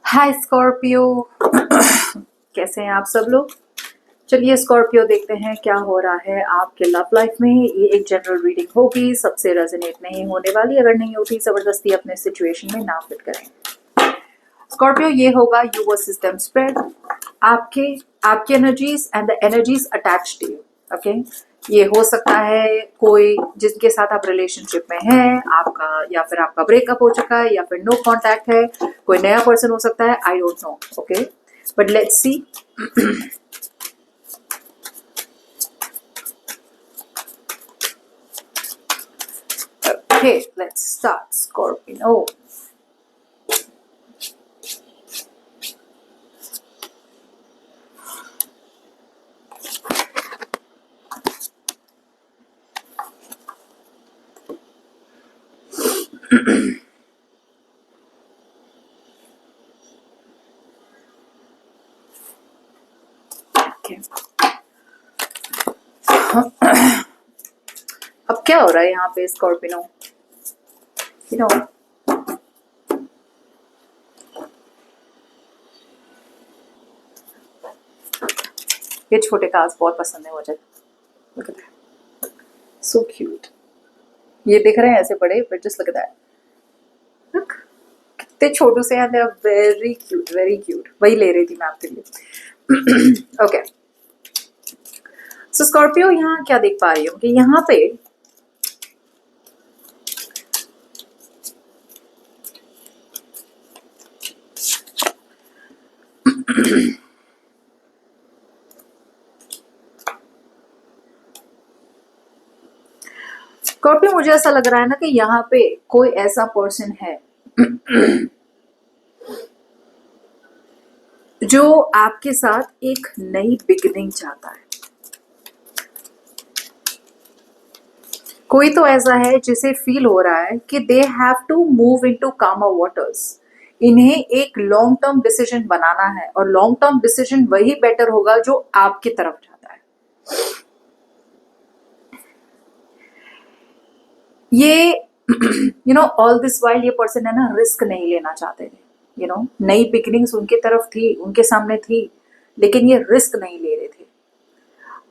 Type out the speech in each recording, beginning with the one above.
हाय Scorpio. कैसे हैं आप सब लोग। चलिए स्कॉर्पियो देखते हैं क्या हो रहा है आपके लव लाइफ में। ये एक जनरल रीडिंग होगी, सबसे रेजोनेट नहीं होने वाली। अगर नहीं होती जबरदस्ती अपने सिचुएशन में ना फिट करें। स्कॉर्पियो ये होगा यू वर्सेस देम स्प्रेड। आपके आपकी energies and the energies attached to you. Okay, ये हो सकता है कोई जिसके साथ आप रिलेशनशिप में हैं आपका, या फिर आपका ब्रेकअप हो चुका है, या फिर नो कांटेक्ट है। कोई नया पर्सन हो सकता है, I don't know. Okay, but let's see. Okay, let's start, Scorpio. Okay. अब क्या हो रहा है यहाँ पे स्कॉर्पियो? You know, ये छोटे कार्ड्स बहुत पसंद है मुझे। Look at that. So cute. ये दिख रहे हैं ऐसे बड़े, but just look at that. Look, कितने छोटू से हैं। They are very cute, very cute. वही ले रही थी मैं आपके लिए। Okay. So स्कॉर्पियो यहाँ क्या देख पा रही हूँ कि यहाँ पे स्कॉर्पियो मुझे ऐसा लग रहा है ना कि यहाँ पे कोई ऐसा पर्सन है जो आपके साथ एक नई बिगिनिंग चाहता है। कोई तो ऐसा है जिसे फील हो रहा है कि they have to move into calmer waters. इन्हें एक लॉन्ग टर्म डिसीजन बनाना है, और लॉन्ग टर्म डिसीजन वही बेटर होगा जो आपकी तरफ जाता है। ये you know all this while ये पर्सन है ना, रिस्क नहीं लेना चाहते थे। यू नो, नई बिगिनिंग्स उनके तरफ थी, उनके सामने थी, लेकिन ये रिस्क नहीं ले रहे थे।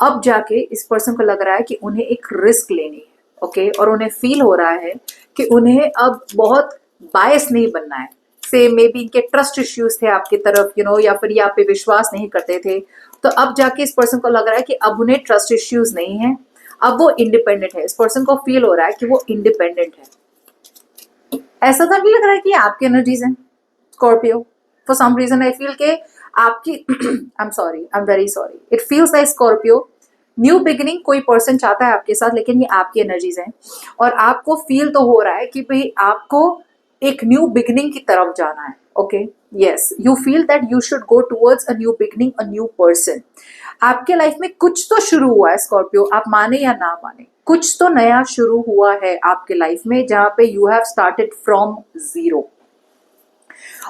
अब जाके इस पर्सन को लग रहा है कि उन्हें एक रिस्क लेनी है। ओके, और उन्हें फील हो रहा है कि उन्हें अब बहुत बायस नहीं बनना है। से मे बी इनके ट्रस्ट इश्यूज थे आपकी तरफ, यू नो, या फिर ये आप पे विश्वास नहीं करते थे। तो अब जाके इस पर्सन को लग रहा है कि अब उन्हें ट्रस्ट इश्यूज नहीं है, अब वो इंडिपेंडेंट है। इस पर्सन को फील हो रहा है कि वो इंडिपेंडेंट है। ऐसा तो नहीं लग रहा है कि आपकी एनर्जीज हैं Scorpio. For some reason I feel के आपकी I am sorry, I am very sorry, it feels like Scorpio new beginning कोई पर्सन चाहता है आपके साथ, लेकिन ये आपकी एनर्जीज हैं। और आपको फील तो हो रहा है कि भाई आपको एक न्यू बिगिनिंग की तरफ जाना है। Okay, yes, you feel that you should go towards a new beginning, a new person. आपके लाइफ में कुछ तो शुरू हुआ है स्कॉर्पियो, आप माने या ना माने, कुछ तो नया शुरू हुआ है आपके लाइफ में, जहां पे you have started from zero.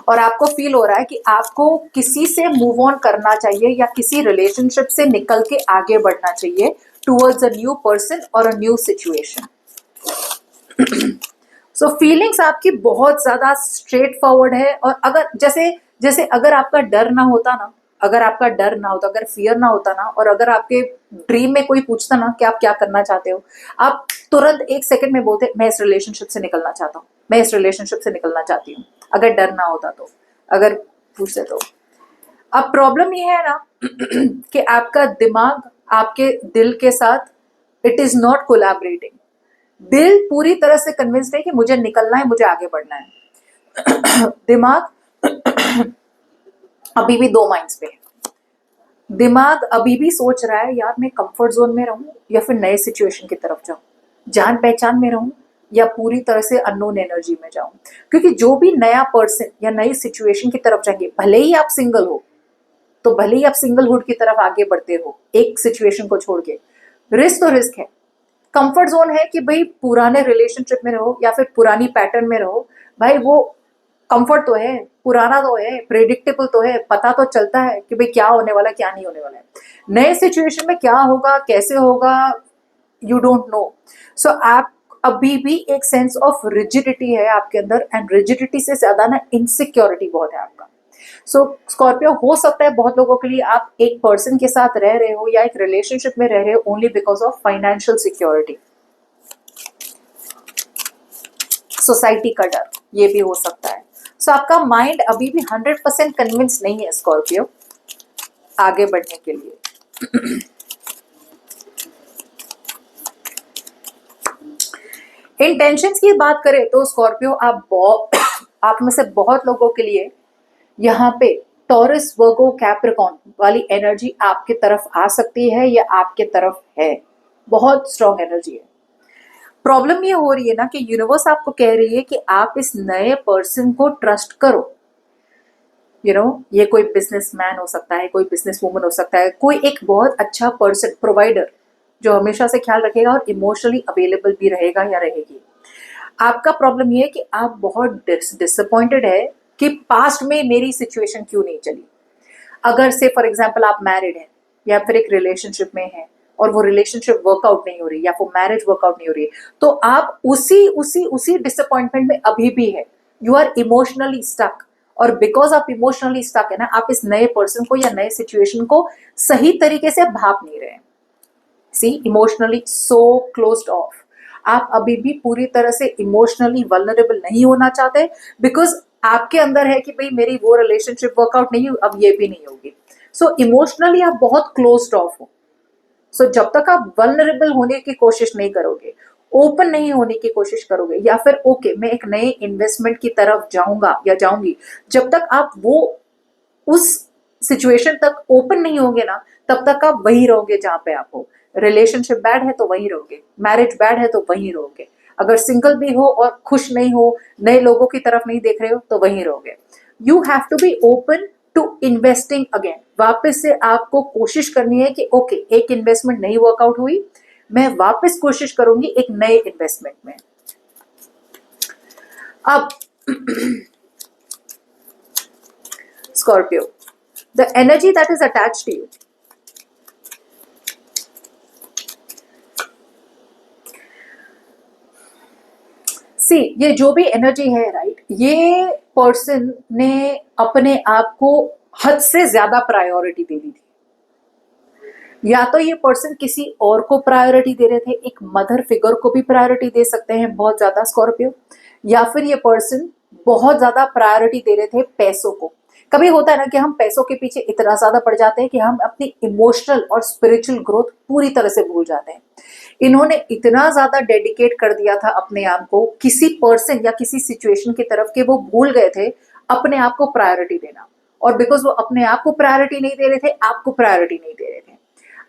और आपको फील हो रहा है कि आपको किसी से मूव ऑन करना चाहिए, या किसी रिलेशनशिप से निकल के आगे बढ़ना चाहिए टूवर्ड्स अ न्यू पर्सन और a new situation. So feelings आपकी बहुत ज्यादा स्ट्रेट फॉरवर्ड है। और अगर जैसे जैसे अगर आपका डर ना होता ना, अगर आपका डर ना होता, अगर फियर ना होता ना, और अगर आपके ड्रीम में कोई पूछता ना कि आप क्या करना चाहते हो, आप तुरंत एक सेकंड में बोलते मैं इस रिलेशनशिप से निकलना चाहता हूँ, मैं इस रिलेशनशिप से निकलना चाहती हूँ। अगर डर ना होता तो, अगर पूछते तो। अब प्रॉब्लम ये है ना कि आपका दिमाग आपके दिल के साथ इट इज नॉट कोलैबोरेटिंग। दिल पूरी तरह से कन्विंस्ड है कि मुझे निकलना है, मुझे आगे बढ़ना है। दिमाग अभी भी दो माइंड्स पे है। दिमाग अभी भी सोच रहा है यार मैं कंफर्ट जोन में रहूं या फिर नए सिचुएशन की तरफ जाऊं, जान पहचान में रहूं या पूरी तरह से अननोन एनर्जी में जाऊं। क्योंकि जो भी नया पर्सन या नई सिचुएशन की तरफ जाएंगे, भले ही आप सिंगल हो, तो भले ही आप सिंगलहुड की तरफ आगे बढ़ते हो एक सिचुएशन को छोड़ के, रिस्क तो रिस्क है। कंफर्ट जोन है कि भाई पुराने रिलेशनशिप में रहो या फिर पुरानी पैटर्न में रहो, भाई वो कंफर्ट तो है, पुराना तो है, प्रेडिक्टेबल तो है, पता तो चलता है कि भाई क्या होने वाला है क्या नहीं होने वाला है। नए सिचुएशन में क्या होगा कैसे होगा, यू डोंट नो। सो आप अभी भी एक सेंस ऑफ रिजिडिटी है आपके अंदर, एंड रिजिडिटी से ज्यादा ना इनसिक्योरिटी बहुत है आपका। सो स्कॉर्पियो, हो सकता है बहुत लोगों के लिए आप एक पर्सन के साथ रह रहे हो या एक रिलेशनशिप में रह रहे हो only because of financial security, society का डर, ये भी हो सकता है। सो आपका माइंड अभी भी 100% कन्विंस नहीं है स्कॉर्पियो आगे बढ़ने के लिए। इंटेंशंस की बात करें तो स्कॉर्पियो, आप में से बहुत लोगों के लिए यहाँ पे टॉरस, वर्गो, कैप्रिकॉर्न वाली एनर्जी आपके तरफ आ सकती है या आपके तरफ है, बहुत स्ट्रॉन्ग एनर्जी है। प्रॉब्लम ये हो रही है ना कि यूनिवर्स आपको कह रही है कि आप इस नए पर्सन को ट्रस्ट करो। ये कोई बिजनेसमैन हो सकता है, कोई बिजनेस वूमन हो सकता है, कोई एक बहुत अच्छा पर्सन, प्रोवाइडर जो हमेशा से ख्याल रखेगा और इमोशनली अवेलेबल भी रहेगा या रहेगी। आपका प्रॉब्लम ये है कि आप बहुत डिसअपॉइंटेड है कि पास्ट में मेरी सिचुएशन क्यों नहीं चली। अगर से फॉर एग्जाम्पल आप मैरिड हैं या फिर एक रिलेशनशिप में हैं और वो रिलेशनशिप वर्कआउट नहीं हो रही या वो मैरिज वर्कआउट नहीं हो रही है, तो आप उसी डिसअपॉइंटमेंट में अभी भी है। यू आर इमोशनली स्टक, और बिकॉज आप इमोशनली स्टक है ना, आप इस नए पर्सन को या नए सिचुएशन को सही तरीके से भाप नहीं रहे। सी, इमोशनली सो क्लोज्ड ऑफ। आप अभी भी पूरी तरह से इमोशनली वल्नरेबल नहीं होना चाहते, बिकॉज आपके अंदर है कि भाई मेरी वो रिलेशनशिप वर्कआउट नहीं हुई, अब ये भी नहीं होगी। सो इमोशनली आप बहुत क्लोज्ड ऑफ हो। सो जब तक आप वल्नरेबल होने की कोशिश नहीं करोगे, ओपन नहीं होने की कोशिश करोगे, या फिर ओके मैं एक नए इन्वेस्टमेंट की तरफ जाऊंगा या जाऊंगी, जब तक आप वो उस सिचुएशन तक ओपन नहीं होंगे ना, तब तक आप वही रहोगे जहां पे आप हो। रिलेशनशिप बैड है तो वहीं रहोगे, मैरिज बैड है तो वहीं रहोगे, अगर सिंगल भी हो और खुश नहीं हो, नए लोगों की तरफ नहीं देख रहे हो तो वहीं रहोगे। You have to be open to investing again. वापस से आपको कोशिश करनी है कि ओके एक इन्वेस्टमेंट नहीं वर्कआउट हुई, मैं वापस कोशिश करूंगी एक नए इन्वेस्टमेंट में। अब Scorpio, the energy that is attached to you, see, ये जो भी एनर्जी है राइट, ये पर्सन ने अपने आप को हद से ज्यादा प्रायोरिटी दे दी थी। या तो ये पर्सन किसी और को प्रायोरिटी दे रहे थे, एक मदर फिगर को भी प्रायोरिटी दे सकते हैं बहुत ज्यादा स्कॉर्पियो, या फिर ये पर्सन बहुत ज्यादा प्रायोरिटी दे रहे थे पैसों को। कभी होता है ना कि हम पैसों के पीछे इतना ज्यादा पड़ जाते हैं कि हम अपनी इमोशनल और स्पिरिचुअल ग्रोथ पूरी तरह से भूल जाते हैं। इन्होंने इतना ज्यादा डेडिकेट कर दिया था अपने आप को किसी पर्सन या किसी सिचुएशन की तरफ कि वो भूल गए थे अपने आप को प्रायोरिटी देना, और बिकॉज वो अपने आप को प्रायोरिटी नहीं दे रहे थे, आपको प्रायोरिटी नहीं दे रहे थे।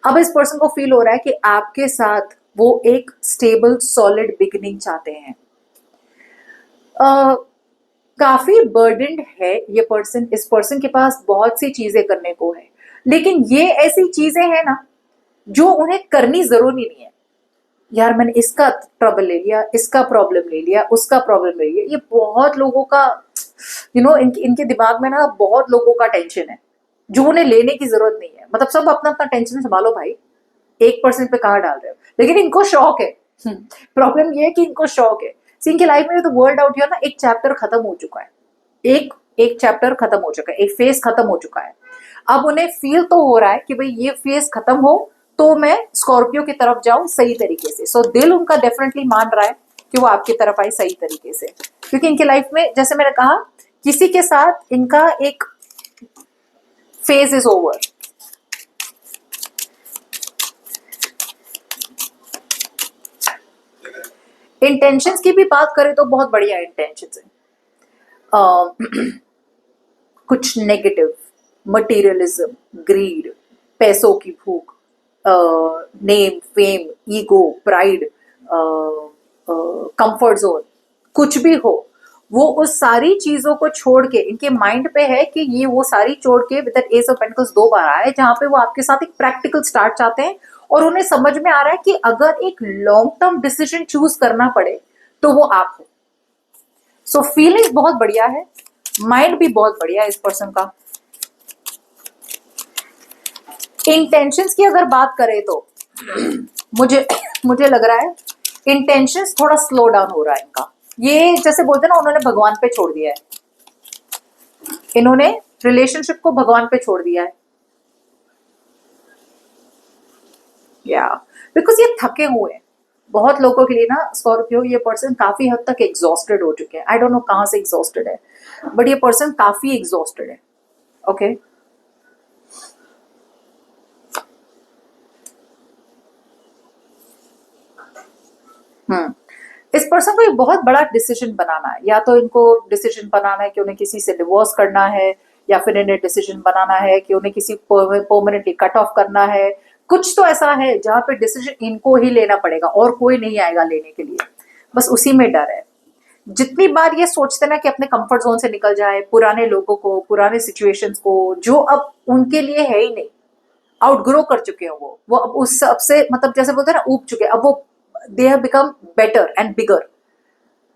अब इस पर्सन को फील हो रहा है कि आपके साथ वो एक स्टेबल सॉलिड बिगिनिंग चाहते हैं। काफी बर्डन्ड है ये पर्सन, इस पर्सन के पास बहुत सी चीजें करने को है, लेकिन ये ऐसी चीजें हैं ना जो उन्हें करनी जरूरी नहीं है। यार मैंने इसका ट्रबल ले लिया, इसका प्रॉब्लम ले लिया, उसका प्रॉब्लम ले लिया, ये बहुत लोगों का इनके दिमाग में ना बहुत लोगों का टेंशन है जो उन्हें लेने की जरूरत नहीं है। मतलब सब अपना अपना टेंशन संभालो भाई, एक पर्सन पे कहाँ डाल रहे हो, लेकिन इनको शौक है। प्रॉब्लम ये है कि इनको शौक है। इनकी लाइफ में तो वर्ल्ड आउट हियर ना एक चैप्टर खत्म हो चुका है, एक चैप्टर खत्म हो चुका है, एक फेज खत्म हो चुका है। अब उन्हें फील तो हो रहा है कि भाई ये फेज खत्म हो तो मैं स्कॉर्पियो की तरफ जाऊं सही तरीके से। सो दिल उनका डेफिनेटली मान रहा है कि वो आपकी तरफ आए सही तरीके से, क्योंकि इनकी लाइफ में जैसे मैंने कहा किसी के साथ इनका एक फेज इज ओवर। इंटेंशंस की भी बात करें तो बहुत बढ़िया इंटेंशंस है। कुछ नेगेटिव, मटेरियलिज्म, ग्रीड, पैसों की भूख, name, fame, ego, pride, comfort zone, कुछ भी हो, वो उस सारी चीजों को छोड़ के इनके माइंड पे है कि ये वो सारी छोड़ के विद एज ऑफ पेंटिकल्स 2 बार आया है, जहां पे वो आपके साथ एक प्रैक्टिकल स्टार्ट चाहते हैं, और उन्हें समझ में आ रहा है कि अगर एक लॉन्ग टर्म डिसीजन चूज करना पड़े तो वो आप हो। सो फीलिंग्स बहुत बढ़िया है, माइंड भी बहुत बढ़िया है इस पर्सन का। इंटेंशंस की अगर बात करें तो मुझे लग रहा है इंटेंशंस थोड़ा स्लो डाउन हो रहा है इनका। ये जैसे बोलते हैं ना, उन्होंने भगवान पे छोड़ दिया है, इन्होंने रिलेशनशिप को भगवान पे छोड़ दिया है। या बिकॉज ये थके हुए हैं। बहुत लोगों के लिए ना स्कॉर्पियो, ये पर्सन काफी हद तक एग्जॉस्टेड हो चुके हैं। आई डोंट नो कहाँ से एग्जॉस्टेड है, बट ये पर्सन काफी एग्जॉस्टेड है। ओके इस पर्सन को एक बहुत बड़ा डिसीजन बनाना है। या तो इनको डिसीजन बनाना है कि उन्हें किसी से डिवोर्स करना है, या फिर इन्हें डिसीजन बनाना है कि उन्हें किसी परमानेंटली कट ऑफ करना है। कुछ तो ऐसा है जहां पे डिसीजन इनको ही लेना पड़ेगा और कोई नहीं आएगा लेने के लिए। बस उसी में डर है। जितनी बार ये सोचते ना कि अपने कंफर्ट जोन से निकल जाए, पुराने लोगों को, पुराने सिचुएशंस को जो अब उनके लिए है ही नहीं, आउटग्रो कर चुके हैं वो अब उस सबसे मतलब जैसे बोलते हैं ना ऊब चुके हैं। अब वो they have become better and bigger.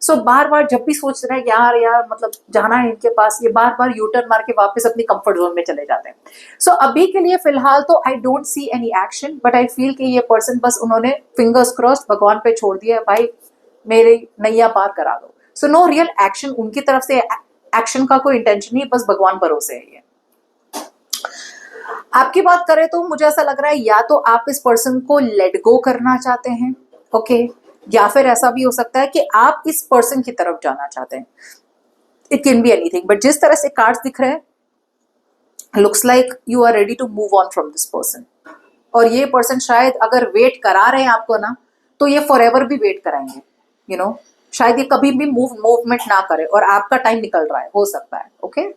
So बार बार जब भी सोचते हैं यार यार मतलब जाना है इनके पास, ये बार बार यू टर्न मार के वापस अपनी कंफर्ट जोन में चले जाते हैं। सो अभी के लिए फिलहाल तो I don't see any action, but I feel कि ये पर्सन बस उन्होंने फिंगर्स क्रॉस्ड भगवान पे छोड़ दिया है, भाई मेरी नैया पार करा दो। सो नो रियल एक्शन उनकी तरफ से, एक्शन का कोई इंटेंशन नहीं, बस भगवान भरोसे है ये। आपकी बात करें तो मुझे ऐसा लग रहा है या तो आप इस पर्सन को लेट गो करना चाहते हैं, ओके, या फिर ऐसा भी हो सकता है कि आप इस पर्सन की तरफ जाना चाहते हैं। It can be anything, but जिस तरह से कार्ड्स दिख रहे हैं looks like you are ready to move on from this person. और ये पर्सन शायद अगर वेट करा रहे हैं आपको ना, तो ये फॉर एवर भी वेट कराएंगे। यू नो शायद ये कभी भी मूवमेंट ना करे और आपका टाइम निकल रहा है, हो सकता है। ओके